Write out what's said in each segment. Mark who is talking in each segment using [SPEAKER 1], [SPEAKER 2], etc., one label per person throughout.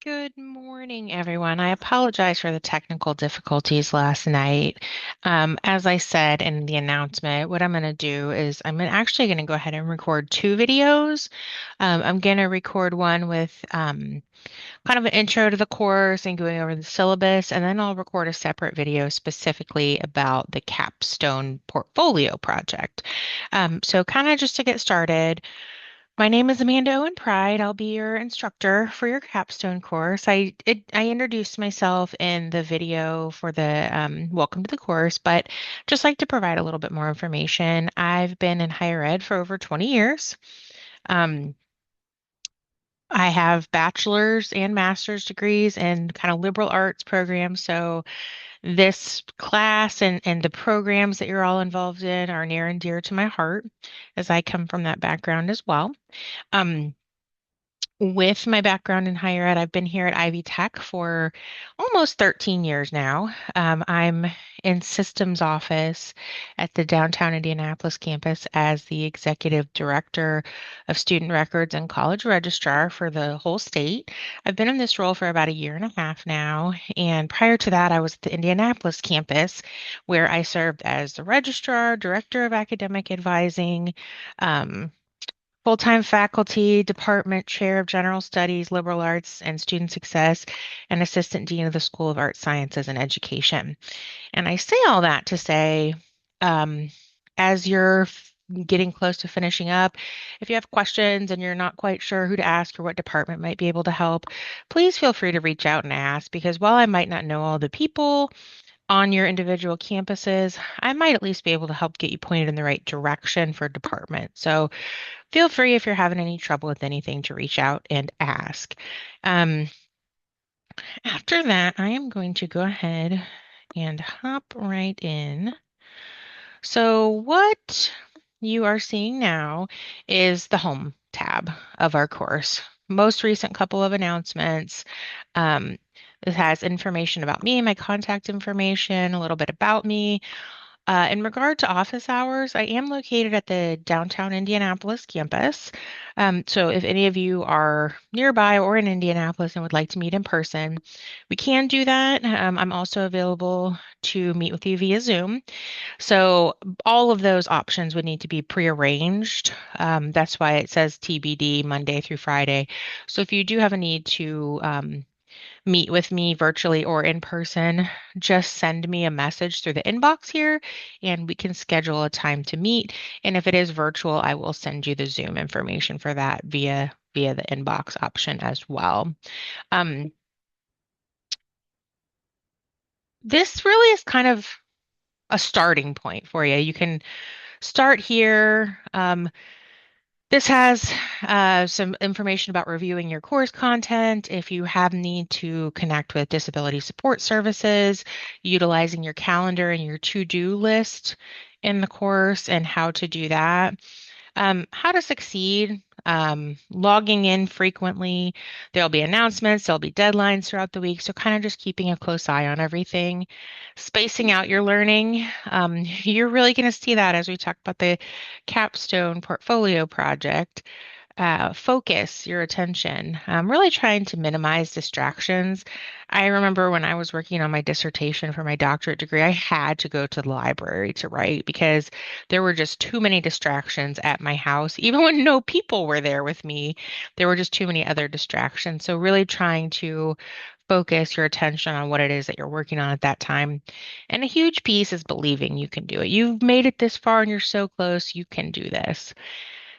[SPEAKER 1] Good morning, everyone. I apologize for the technical difficulties last night. As I said in the announcement, what I'm going to do is actually going to go ahead and record two videos. I'm going to record one with kind of an intro to the course and going over the syllabus, and then I'll record a separate video specifically about the capstone portfolio project. So kind of just to get started. My name is Amanda Owen-Pride. I'll be your instructor for your capstone course. I introduced myself in the video for the welcome to the course, but just like to provide a little bit more information. I've been in higher ed for over 20 years. Um, I have bachelor's and master's degrees in kind of liberal arts programs. So this class and the programs that you're all involved in are near and dear to my heart as I come from that background as well. Um, With my background in higher ed, I've been here at Ivy Tech for almost 13 years now. I'm in systems office at the downtown Indianapolis campus as the executive director of student records and college registrar for the whole state. I've been in this role for about a year and a half now. And prior to that, I was at the Indianapolis campus where I served as the registrar, director of academic advising. Um, Full-time faculty, department chair of general studies, liberal arts, and student success, and assistant dean of the School of Art Sciences and Education. And I say all that to say, um, as you're getting close to finishing up, if you have questions and you're not quite sure who to ask or what department might be able to help, please feel free to reach out and ask because while I might not know all the people on your individual campuses, I might at least be able to help get you pointed in the right direction for department. So feel free if you're having any trouble with anything to reach out and ask. Um, After that, I am going to go ahead and hop right in. So, what you are seeing now is the home tab of our course. Most recent couple of announcements. Um, it has information about me, my contact information, a little bit about me, in regard to office hours, I am located at the downtown Indianapolis campus. So if any of you are nearby or in Indianapolis and would like to meet in person, we can do that. I'm also available to meet with you via Zoom. So all of those options would need to be prearranged. That's why it says TBD Monday through Friday. So if you do have a need to meet with me virtually or in person, just send me a message through the inbox here and we can schedule a time to meet. And if it is virtual, I will send you the Zoom information for that via the inbox option as well. Um, this really is kind of a starting point for you. You can start here. This has some information about reviewing your course content. If you have need to connect with disability support services, utilizing your calendar and your to-do list in the course and how to do that. How to succeed, logging in frequently. There'll be announcements, there'll be deadlines throughout the week. So kind of just keeping a close eye on everything, spacing out your learning. You're really going to see that as we talk about the capstone portfolio project. Focus your attention. Really trying to minimize distractions. I remember when I was working on my dissertation for my doctorate degree, I had to go to the library to write because there were just too many distractions at my house. Even when no people were there with me, there were just too many other distractions. So, really trying to focus your attention on what it is that you're working on at that time. And a huge piece is believing you can do it. You've made it this far and you're so close, you can do this.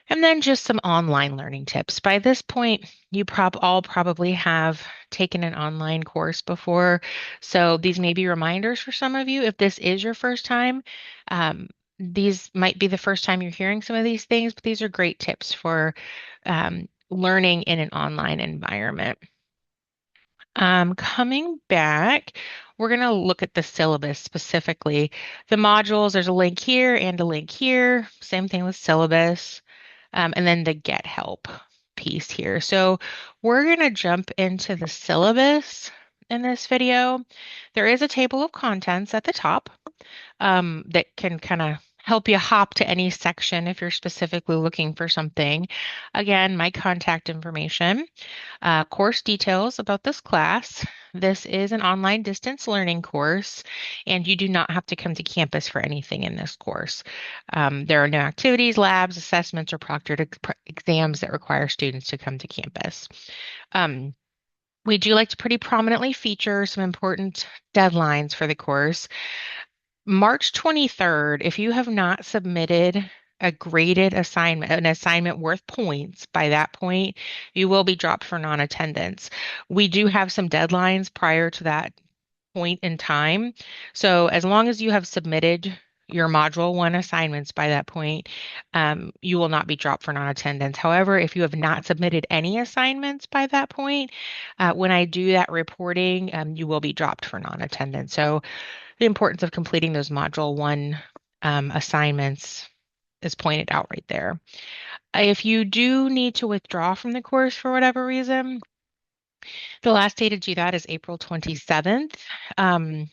[SPEAKER 1] And then just some online learning tips. By this point, you all probably have taken an online course before. So these may be reminders for some of you. If this is your first time, these might be the first time you're hearing some of these things, but these are great tips for learning in an online environment. Coming back, we're going to look at the syllabus specifically. The modules, there's a link here and a link here. Same thing with syllabus. And then the get help piece here. So we're going to jump into the syllabus in this video. There is a table of contents at the top that can kind of help you hop to any section if you're specifically looking for something. Again, my contact information, course details about this class. This is an online distance learning course, and you do not have to come to campus for anything in this course. There are no activities, labs, assessments, or proctored exams that require students to come to campus. Um, we do like to pretty prominently feature some important deadlines for the course. March 23rd, if you have not submitted a graded assignment, an assignment worth points by that point, you will be dropped for non-attendance. We do have some deadlines prior to that point in time. So as long as you have submitted your Module 1 assignments by that point, you will not be dropped for non-attendance. However, if you have not submitted any assignments by that point, when I do that reporting, you will be dropped for non-attendance. So the importance of completing those Module 1 assignments is pointed out right there. If you do need to withdraw from the course for whatever reason, the last day to do that is April 27th. Um,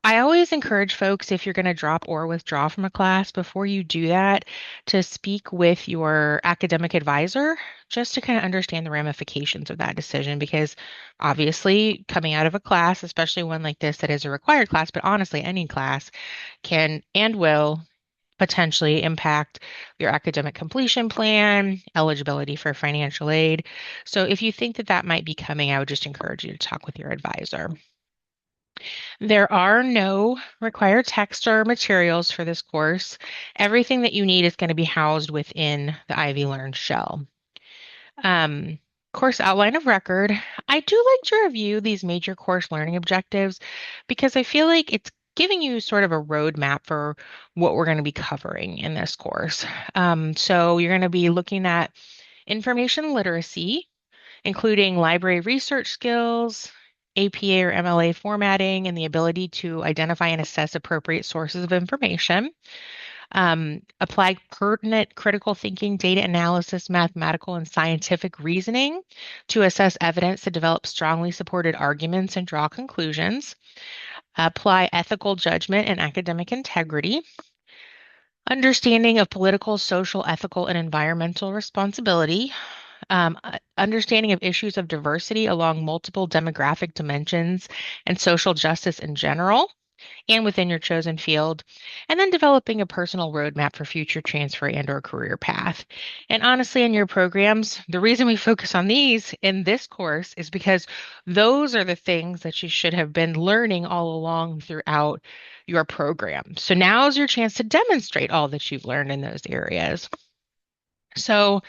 [SPEAKER 1] I always encourage folks, if you're going to drop or withdraw from a class, before you do that, to speak with your academic advisor just to kind of understand the ramifications of that decision. Because obviously, coming out of a class, especially one like this that is a required class, but honestly, any class can and will potentially impact your academic completion plan, eligibility for financial aid. So if you think that that might be coming, I would just encourage you to talk with your advisor. There are no required text or materials for this course. Everything that you need is going to be housed within the Ivy Learn shell. Um, Course outline of record. I do like to review these major course learning objectives because I feel like it's giving you sort of a roadmap for what we're going to be covering in this course. So you're going to be looking at information literacy, including library research skills, APA or MLA formatting, and the ability to identify and assess appropriate sources of information. Apply pertinent critical thinking, data analysis, mathematical, and scientific reasoning to assess evidence to develop strongly supported arguments and draw conclusions. Apply ethical judgment and academic integrity. Understanding of political, social, ethical, and environmental responsibility. Understanding of issues of diversity along multiple demographic dimensions and social justice in general and within your chosen field, and then developing a personal roadmap for future transfer and or career path. And honestly, in your programs, the reason we focus on these in this course is because those are the things that you should have been learning all along throughout your program. So now is your chance to demonstrate all that you've learned in those areas. So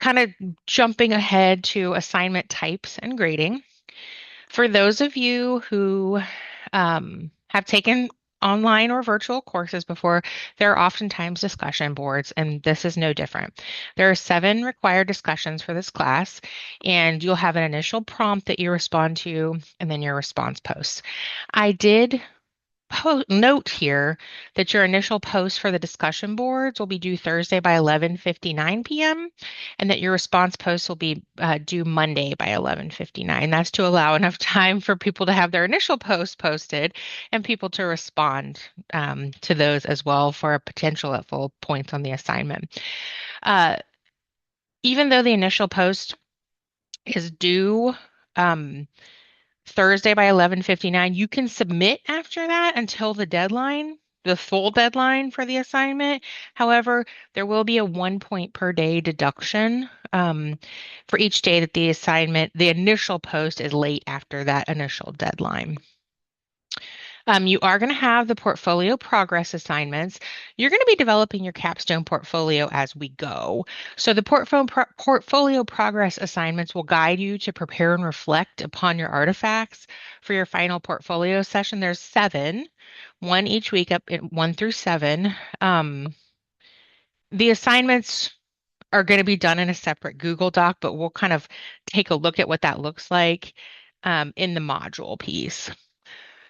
[SPEAKER 1] kind of jumping ahead to assignment types and grading. For those of you who have taken online or virtual courses before, there are oftentimes discussion boards, and this is no different. There are 7 required discussions for this class, and you'll have an initial prompt that you respond to, and then your response posts. I did note here that your initial post for the discussion boards will be due Thursday by 11:59 p.m. and that your response posts will be due Monday by 11:59. That's to allow enough time for people to have their initial post posted and people to respond to those as well for a potential at full points on the assignment. Uh, Even though the initial post is due Thursday by 11:59. You can submit after that until the deadline, the full deadline for the assignment. However, there will be a 1 point per day deduction for each day that the initial post is late after that initial deadline. You are going to have the portfolio progress assignments. You're going to be developing your capstone portfolio as we go. So the portfolio progress assignments will guide you to prepare and reflect upon your artifacts for your final portfolio session. There's 7, one each week up in 1 through 7. The assignments are going to be done in a separate Google Doc, but we'll kind of take a look at what that looks like in the module piece.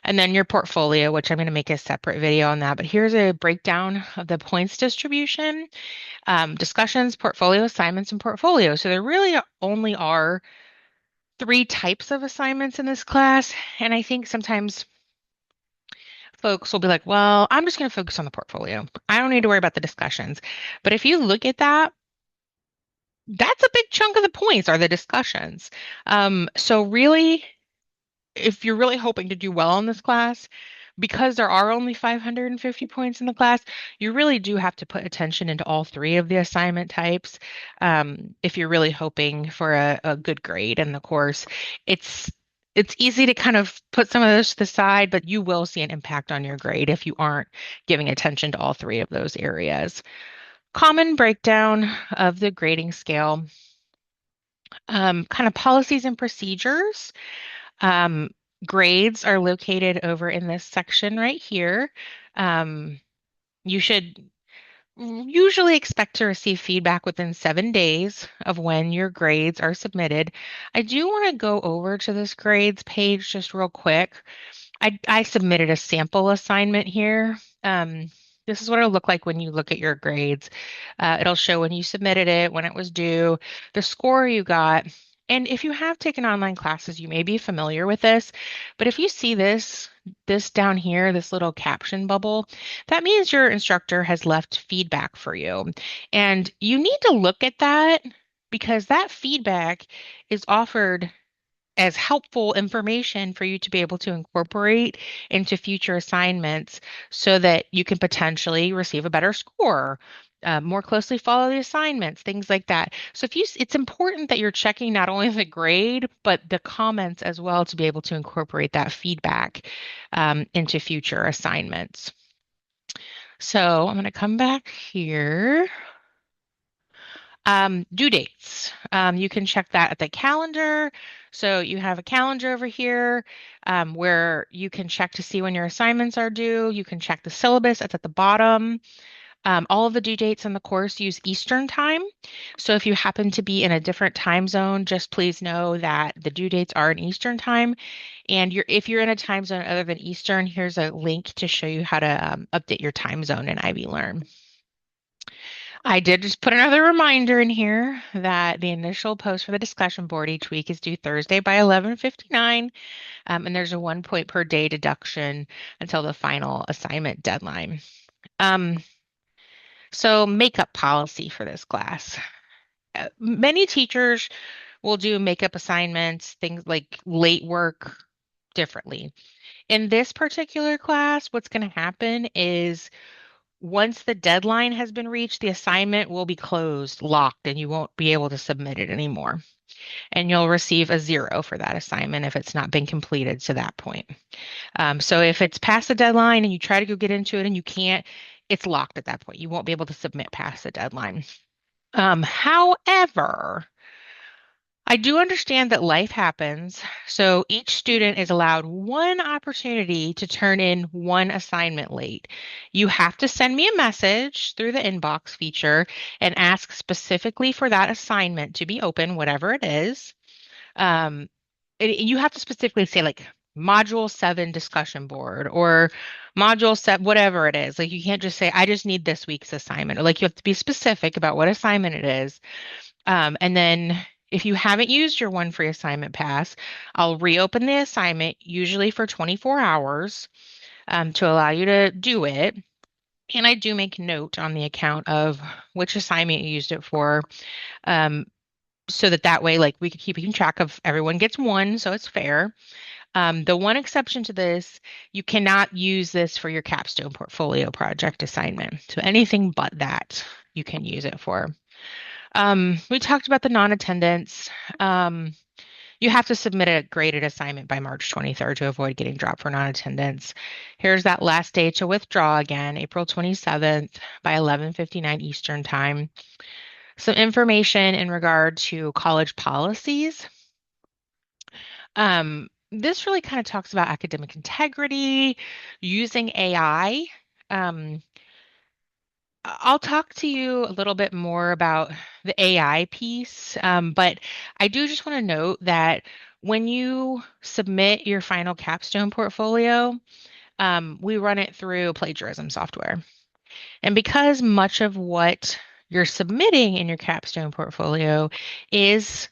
[SPEAKER 1] And then your portfolio, which I'm going to make a separate video on that. But here's a breakdown of the points distribution, discussions, portfolio assignments, and portfolio. So there really only are 3 types of assignments in this class. And I think sometimes folks will be like, well, I'm just going to focus on the portfolio. I don't need to worry about the discussions. But if you look at that, that's a big chunk of the points are the discussions. So really, if you're really hoping to do well in this class, because there are only 550 points in the class, you really do have to put attention into all three of the assignment types. If you're really hoping for a good grade in the course, it's it's easy to kind of put some of those to the side, but you will see an impact on your grade if you aren't giving attention to all three of those areas. Common breakdown of the grading scale, kind of policies and procedures. Um, Grades are located over in this section right here. Um, you should usually expect to receive feedback within 7 days of when your grades are submitted. I do want to go over to this grades page just real quick. I submitted a sample assignment here. This is what it'll look like when you look at your grades. It'll show when you submitted it, when it was due, the score you got. And if you have taken online classes, you may be familiar with this. But if you see this down here, this little caption bubble, that means your instructor has left feedback for you. And you need to look at that because that feedback is offered as helpful information for you to be able to incorporate into future assignments so that you can potentially receive a better score, more closely follow the assignments, things like that. So it's important that you're checking not only the grade, but the comments as well to be able to incorporate that feedback into future assignments. So I'm going to come back here. Due dates. You can check that at the calendar. So you have a calendar over here where you can check to see when your assignments are due. You can check the syllabus. That's at the bottom. All of the due dates in the course use Eastern time. So if you happen to be in a different time zone, just please know that the due dates are in Eastern time. And if you're in a time zone other than Eastern, here's a link to show you how to update your time zone in Ivy Learn. I did just put another reminder in here that the initial post for the discussion board each week is due Thursday by 11:59, and there's a 1 point per day deduction until the final assignment deadline. Um, so makeup policy for this class. Many teachers will do makeup assignments, things like late work differently. In this particular class, what's going to happen is once the deadline has been reached, the assignment will be closed, locked, and you won't be able to submit it anymore. And you'll receive a 0 for that assignment if it's not been completed to that point. So if it's past the deadline and you try to go get into it and you can't, it's locked at that point. You won't be able to submit past the deadline. However, I do understand that life happens, so each student is allowed one opportunity to turn in one assignment late. You have to send me a message through the inbox feature and ask specifically for that assignment to be open, whatever it is. Um, you have to specifically say like module 7 discussion board or module 7, whatever it is. Like you can't just say, I just need this week's assignment. Or like you have to be specific about what assignment it is. And then if you haven't used your one free assignment pass, I'll reopen the assignment, usually for 24 hours, to allow you to do it. And I do make note on the account of which assignment you used it for, um, so that way, like we could keep track of everyone gets one, so it's fair. The one exception to this, you cannot use this for your capstone portfolio project assignment. So anything but that you can use it for. We talked about the non-attendance. You have to submit a graded assignment by March 23rd to avoid getting dropped for non-attendance. Here's that last day to withdraw again, April 27th by 11:59 Eastern Time. Some information in regard to college policies. This really kind of talks about academic integrity, using AI. Um, I'll talk to you a little bit more about the AI piece, but I do just want to note that when you submit your final capstone portfolio, we run it through plagiarism software. And because much of what you're submitting in your capstone portfolio is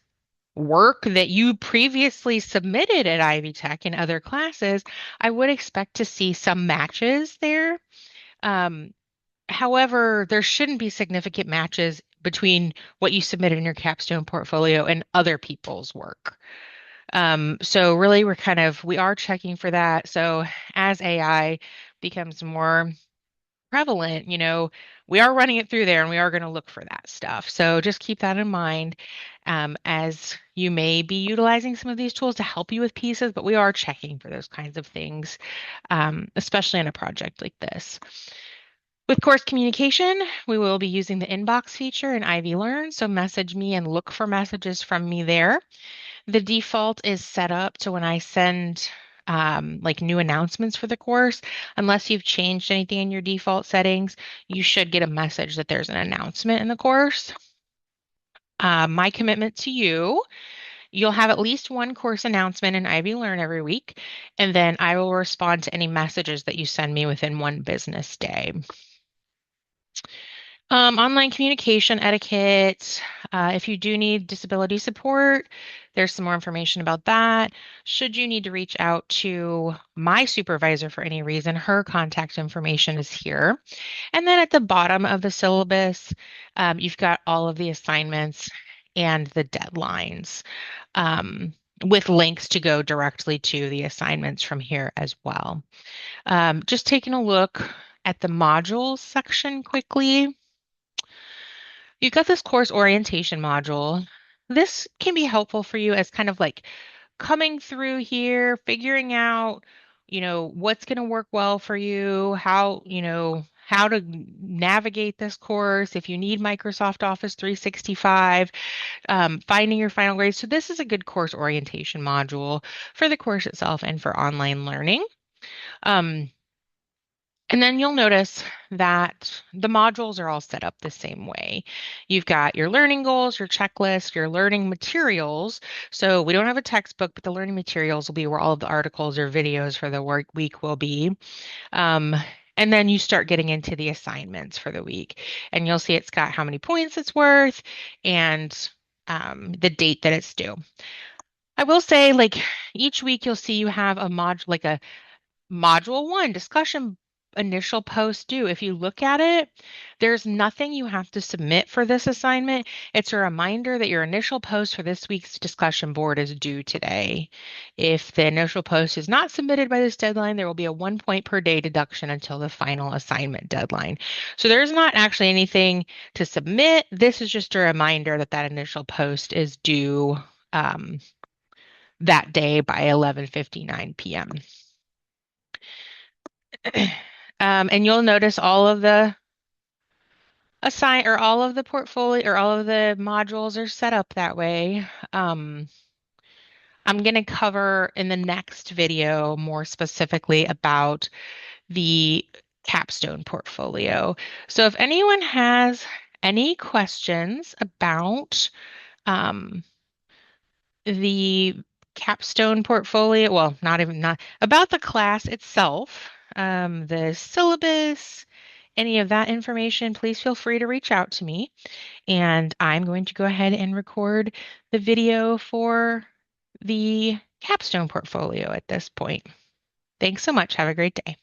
[SPEAKER 1] work that you previously submitted at Ivy Tech in other classes, I would expect to see some matches there. Um, However, there shouldn't be significant matches between what you submitted in your capstone portfolio and other people's work. So really we are checking for that. So as AI becomes more prevalent, we are running it through there and we are going to look for that stuff. So just keep that in mind as you may be utilizing some of these tools to help you with pieces, but we are checking for those kinds of things, especially in a project like this. With course communication, we will be using the inbox feature in Ivy Learn. So message me and look for messages from me there. The default is set up to when I send like new announcements for the course, unless you've changed anything in your default settings, you should get a message that there's an announcement in the course. My commitment to you, you'll have at least one course announcement in Ivy Learn every week, and then I will respond to any messages that you send me within one business day. Online communication etiquette. If you do need disability support, there's some more information about that. Should you need to reach out to my supervisor for any reason, her contact information is here. And then at the bottom of the syllabus, you've got all of the assignments and the deadlines with links to go directly to the assignments from here as well. Just taking a look at the modules section quickly. You've got this course orientation module. This can be helpful for you as kind of like coming through here, figuring out, what's going to work well for you, how to navigate this course, if you need Microsoft Office 365, finding your final grade. So this is a good course orientation module for the course itself and for online learning. And then you'll notice that the modules are all set up the same way. You've got your learning goals, your checklist, your learning materials. So we don't have a textbook, but the learning materials will be where all of the articles or videos for the work week will be. Um, and then you start getting into the assignments for the week. And you'll see it's got how many points it's worth and the date that it's due. I will say, like, each week you'll see you have a module, like a Module 1 discussion initial post due. If you look at it, there's nothing you have to submit for this assignment. It's a reminder that your initial post for this week's discussion board is due today. If the initial post is not submitted by this deadline, there will be a 1 point per day deduction until the final assignment deadline. So there's not actually anything to submit. This is just a reminder that that initial post is due that day by 11:59 p.m. And you'll notice all of the all of the portfolio or all of the modules are set up that way. I'm going to cover in the next video more specifically about the capstone portfolio. So if anyone has any questions about um, the capstone portfolio, well, not about the class itself, the syllabus, any of that information, please feel free to reach out to me. And I'm going to go ahead and record the video for the capstone portfolio at this point. Thanks so much. Have a great day.